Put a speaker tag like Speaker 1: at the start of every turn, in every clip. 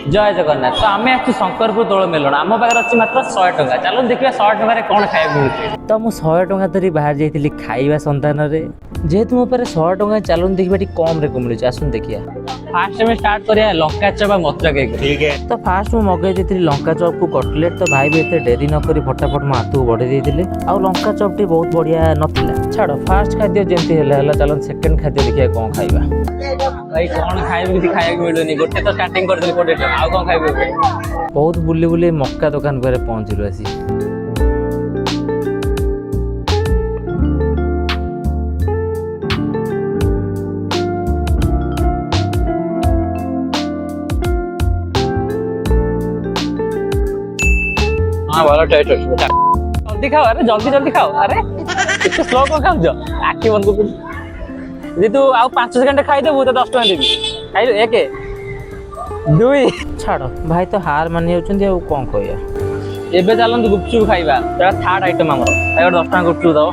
Speaker 1: जय जगन्नाथ। तो आम आसु शंकरपुर दोल मेलन आम पाखे अच्छी मात्र 100 टंका। चलो देखिए 100 टंकार कौन खाया मिलूँ। तो मुझे 100 टंका धरी बाहर जाइली खाइबा सन्धान जेहेतु मो पारे 100 टंका चलून देखिए कम रे मिलूँ। आसन देखिए फास्ट में स्टार्ट करिया लंका चप और मथुरा केक। ठीक है। तो फास्ट मु मगई देती लंका चप को कटलेट। तो भाई भी एते डेरी न करी फटाफट मो हाथ को बढ़े देते आ लंका चप टी बहुत बढ़िया नथिला। छाड़ फास्ट खाद्य जमती है चलो सेकंड खाद्य देखिए कौन खाइबा। भाई कौन खाइबा कि खाइबा मिलुनी गोटे तो स्टार्टिंग कर देली 40 टका आ कौन खाइबा। बहुत बुली बुली मक्का दुकान पर पहुंचलु आसी। हाँ वाला टेस्ट है। जल्दी खाओ अरे जल्दी खाओ। अरे इतना स्लो कौन खाऊ आखि बंद कर जी तू आउ 5 सेकंड खाई देबू तो 10 टका देबी। खाई 1 2 छाड़ भाई तो हार मानि जाउछन आ कौन कहया। एबे चलंतु गुपचुप खाइबा एटा थर्ड आइटम हमर एटा 10 टका गुपचुप दो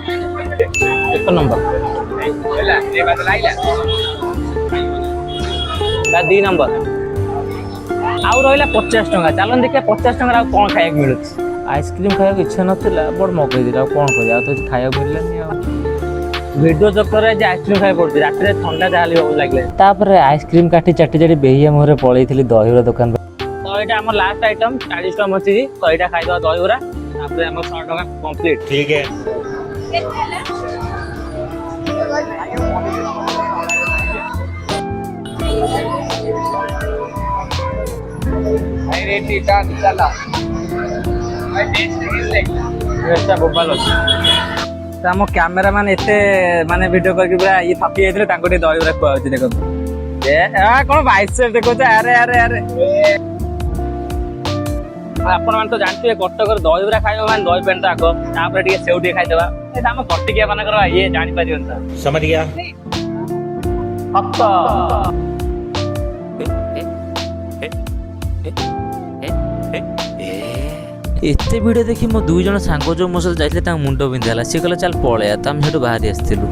Speaker 1: 1 नंबर होला ए बात लाइला दा 2 नंबर आउ रहिला 50 टका। चलन देखिए 50 टका आ कौन खाइबा मिलु। आइसक्रीम खाइबा इच्छा नथिला बड़ मगई दिला कौन कहया तो खाइबा मिललानी आ वीडियो चक्कर जे आइसक्रीम खाइ पड़ती रात रे ठंडा जाली हो लागले। तापर आइसक्रीम काटी चाटी चाटी बेहिया मोहरे पळैथिली दहीबरा दुकान। तो एटा हमर लास्ट आइटम 40 टका मची तो एटा खाइ दो दहीबरा तापर हमर 100 टका कंप्लीट। ठीक है। भाई रेडी डन चला भाई टेस्ट बोबाल आम कैमेरामैन एते माने वीडियो करके पूरा ये थपी जाइले तांको दही बरा खुआउछि देखो ए कोन बाइसेप देखो अरे अरे अरे आपण मान तो जानते कटकर दही बरा खाइबा मान दही पेन आग तापर टिके सेउ टिके खाइदेबा ए हम कटिकिया मानकर ये जानि पारियन त समझ गया पक्का। एते वीडियो देखी मो 2 जन सांग जो मो सहित जाइले मुंड बिंधाला सी कहला चल पळया त हम सेटु बाहर आस्थिलु।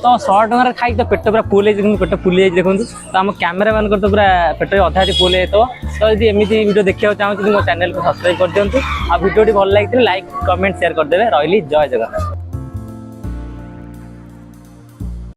Speaker 1: तो 100 टका खाई तो पेट पूरा फुल पेट फुल देखो तो आम कैमेरामैन कर तो पूरा पेट अधा फुल तो यदि एमती वीडियो देखा चाहते मो चैनल को सब्सक्राइब कर दिखाँ। आ वीडियो भल लगी लाइक कमेंट शेयर करदे। रही जय जगन्नाथ।